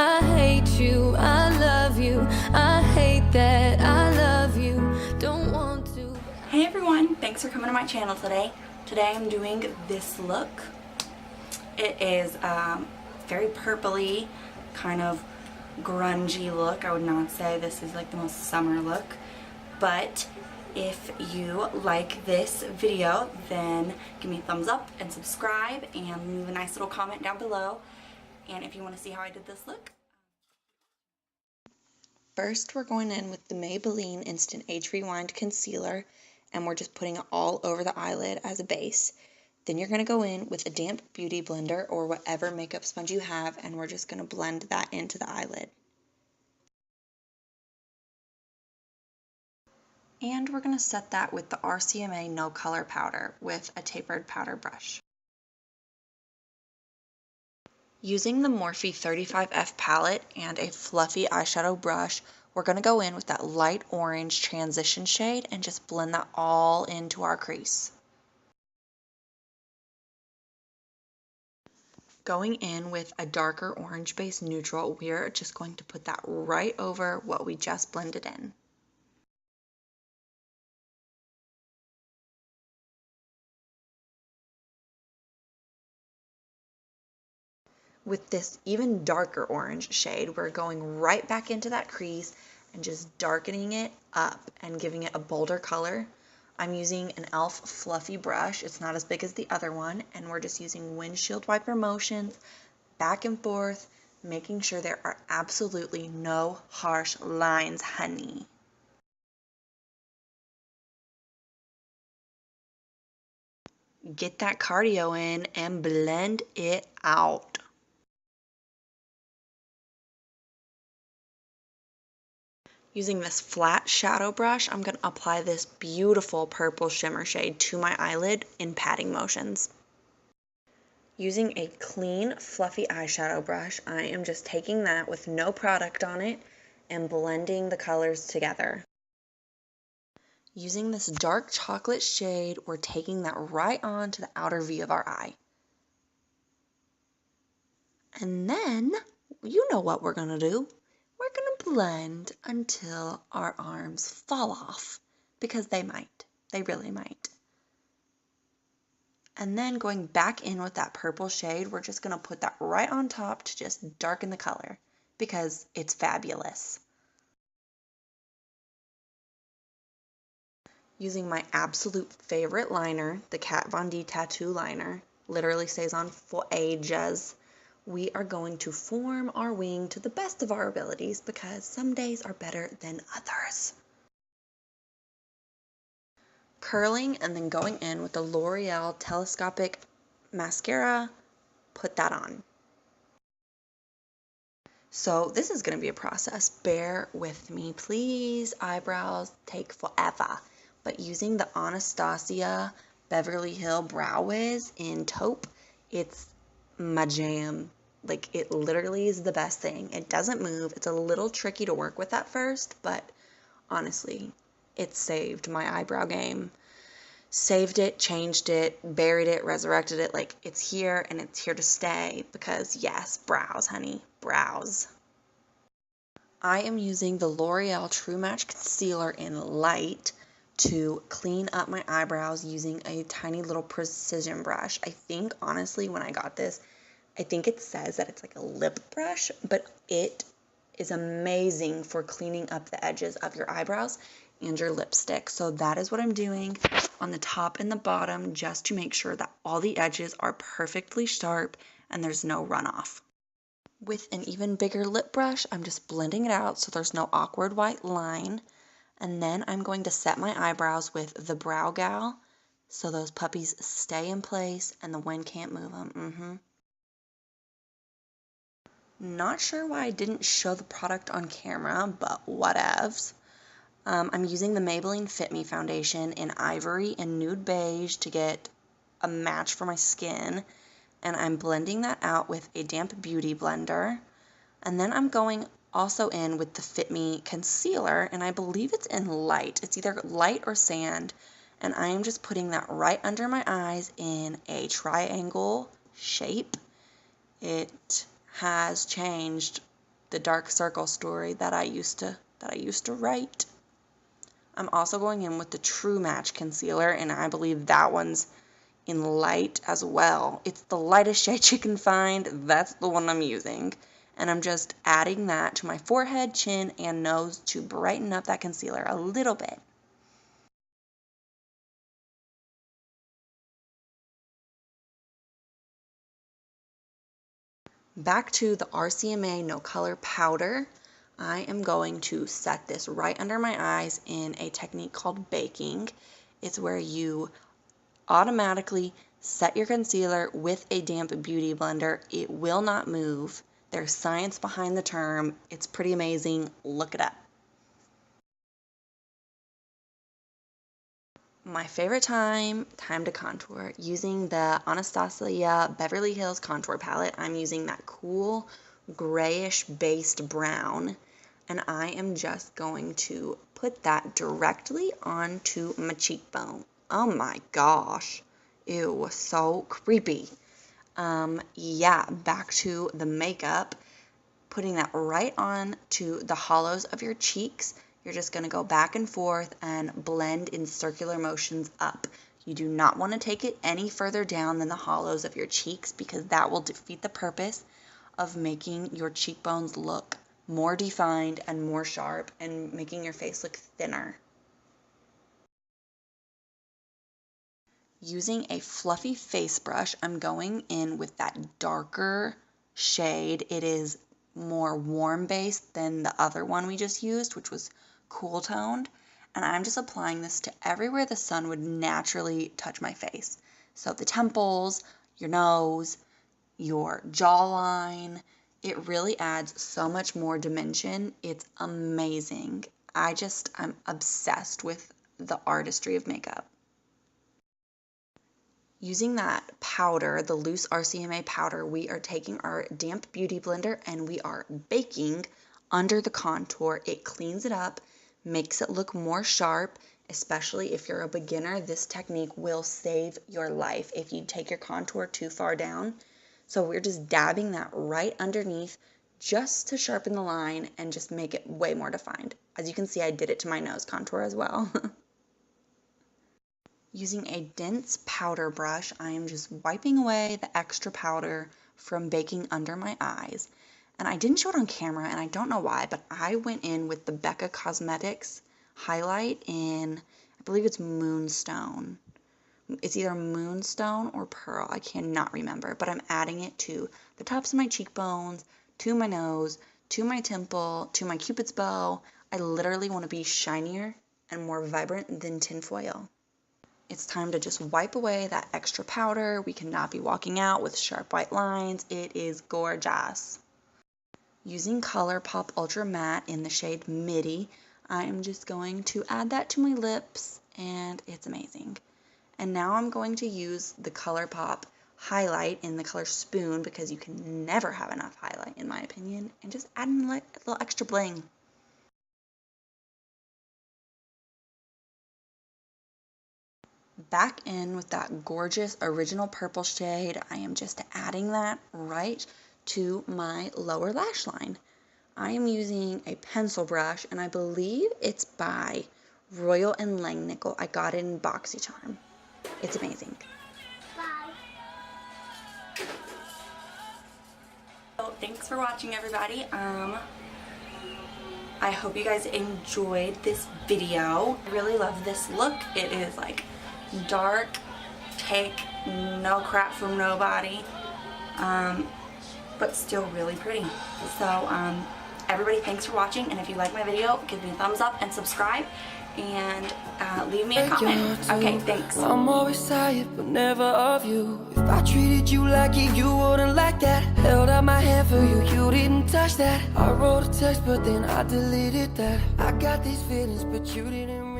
I hate you, I love you, I hate that I love you, don't want to. Hey everyone, thanks for coming to my channel today. Today I'm doing this look. It is very purpley, kind of grungy look. I would not say this is like the most summer look, but if you like this video, then give me a thumbs up and subscribe and leave a nice little comment down below. And if you want to see how I did this look. First, we're going in with the Maybelline Instant Age Rewind Concealer, and we're just putting it all over the eyelid as a base. Then you're going to go in with a damp beauty blender or whatever makeup sponge you have, and we're just going to blend that into the eyelid. And we're going to set that with the RCMA No Color Powder with a tapered powder brush. Using the Morphe 35F palette and a fluffy eyeshadow brush, we're going to go in with that light orange transition shade and just blend that all into our crease. Going in with a darker orange base neutral, we're just going to put that right over what we just blended in. With this even darker orange shade, we're going right back into that crease and just darkening it up and giving it a bolder color. I'm using an e.l.f. fluffy brush. It's not as big as the other one, and we're just using windshield wiper motions back and forth, making sure there are absolutely no harsh lines, honey. Get that cardio in and blend it out. Using this flat shadow brush, I'm going to apply this beautiful purple shimmer shade to my eyelid in patting motions. Using a clean, fluffy eyeshadow brush, I am just taking that with no product on it and blending the colors together. Using this dark chocolate shade, we're taking that right on to the outer V of our eye. And then, you know what we're going to do. We're going to blend until our arms fall off, because they might. They really might. And then going back in with that purple shade, we're just going to put that right on top to just darken the color, because it's fabulous. Using my absolute favorite liner, the Kat Von D Tattoo Liner, literally stays on for ages. We are going to form our wing to the best of our abilities because some days are better than others. Curling and then going in with the L'Oreal Telescopic Mascara, put that on. So this is going to be a process. Bear with me, please. Eyebrows take forever. But using the Anastasia Beverly Hill Brow Wiz in taupe, it's my jam. Like, it literally is the best thing. It doesn't move. It's a little tricky to work with at first, but honestly, it saved my eyebrow game. Saved it, changed it, buried it, resurrected it. Like, it's here and it's here to stay because, yes, brows, honey, brows. I am using the L'Oreal True Match Concealer in Light to clean up my eyebrows using a tiny little precision brush. I think, honestly, when I got this, I think it says that it's like a lip brush, but it is amazing for cleaning up the edges of your eyebrows and your lipstick. So that is what I'm doing on the top and the bottom, just to make sure that all the edges are perfectly sharp and there's no runoff. With an even bigger lip brush, I'm just blending it out so there's no awkward white line. And then I'm going to set my eyebrows with the Brow Gal so those puppies stay in place and the wind can't move them. Not sure why I didn't show the product on camera, but whatevs. I'm using the Maybelline Fit Me foundation in Ivory and Nude Beige to get a match for my skin. And I'm blending that out with a damp beauty blender. And then I'm going also in with the Fit Me concealer, and I believe it's in Light. It's either Light or Sand. And I am just putting that right under my eyes in a triangle shape. It has changed the dark circle story that I used to write. I'm also going in with the True Match concealer, and I believe that one's in light as well. It's the lightest shade you can find. That's the one I'm using. And I'm just adding that to my forehead, chin, and nose to brighten up that concealer a little bit. Back to the RCMA No Color Powder. I am going to set this right under my eyes in a technique called baking. It's where you automatically set your concealer with a damp beauty blender. It will not move. There's science behind the term. It's pretty amazing. Look it up. My favorite time to contour, using the Anastasia Beverly Hills contour palette. I'm using that cool grayish based brown, and I am just going to put that directly onto my cheekbone. Oh my gosh, ew, so creepy. Yeah, back to the makeup, putting that right on to the hollows of your cheeks. You're just going to go back and forth and blend in circular motions up. You do not want to take it any further down than the hollows of your cheeks, because that will defeat the purpose of making your cheekbones look more defined and more sharp and making your face look thinner. Using a fluffy face brush, I'm going in with that darker shade. It is more warm based than the other one we just used, which was cool toned, and I'm just applying this to everywhere the sun would naturally touch my face. So the temples, your nose, your jawline. It really adds so much more dimension. It's amazing. I'm obsessed with the artistry of makeup. Using that powder, the loose RCMA powder, we are taking our damp beauty blender and we are baking under the contour. It cleans it up, makes it look more sharp, especially if you're a beginner. This technique will save your life if you take your contour too far down. So we're just dabbing that right underneath just to sharpen the line and just make it way more defined. As you can see, I did it to my nose contour as well. Using a dense powder brush, I am just wiping away the extra powder from baking under my eyes. And I didn't show it on camera, and I don't know why, but I went in with the BECCA Cosmetics highlight in, I believe it's Moonstone. It's either Moonstone or Pearl. I cannot remember, but I'm adding it to the tops of my cheekbones, to my nose, to my temple, to my Cupid's bow. I literally want to be shinier and more vibrant than tinfoil. It's time to just wipe away that extra powder. We cannot be walking out with sharp white lines. It is gorgeous. Using Colourpop Ultra Matte in the shade Midi, I'm just going to add that to my lips, and it's amazing. And now I'm going to use the Colourpop highlight in the color Spoon, because you can never have enough highlight in my opinion, and just add in like a little extra bling. Back in with that gorgeous original purple shade, I am just adding that right to my lower lash line. I am using a pencil brush, and I believe it's by Royal and Langnickel. I got it in BoxyCharm. It's amazing. Bye. So thanks for watching, everybody. I hope you guys enjoyed this video. I really love this look. It is like dark, take no crap from nobody, but still really pretty. So everybody, thanks for watching, and if you like my video, give me a thumbs up and subscribe, and leave me a comment. Okay, thanks. I'm always tired, but never of you. If I treated you like it, you wouldn't like that. Held out my hand for you, you didn't touch that. I wrote a text, but then I deleted that. I got these feelings, but you didn't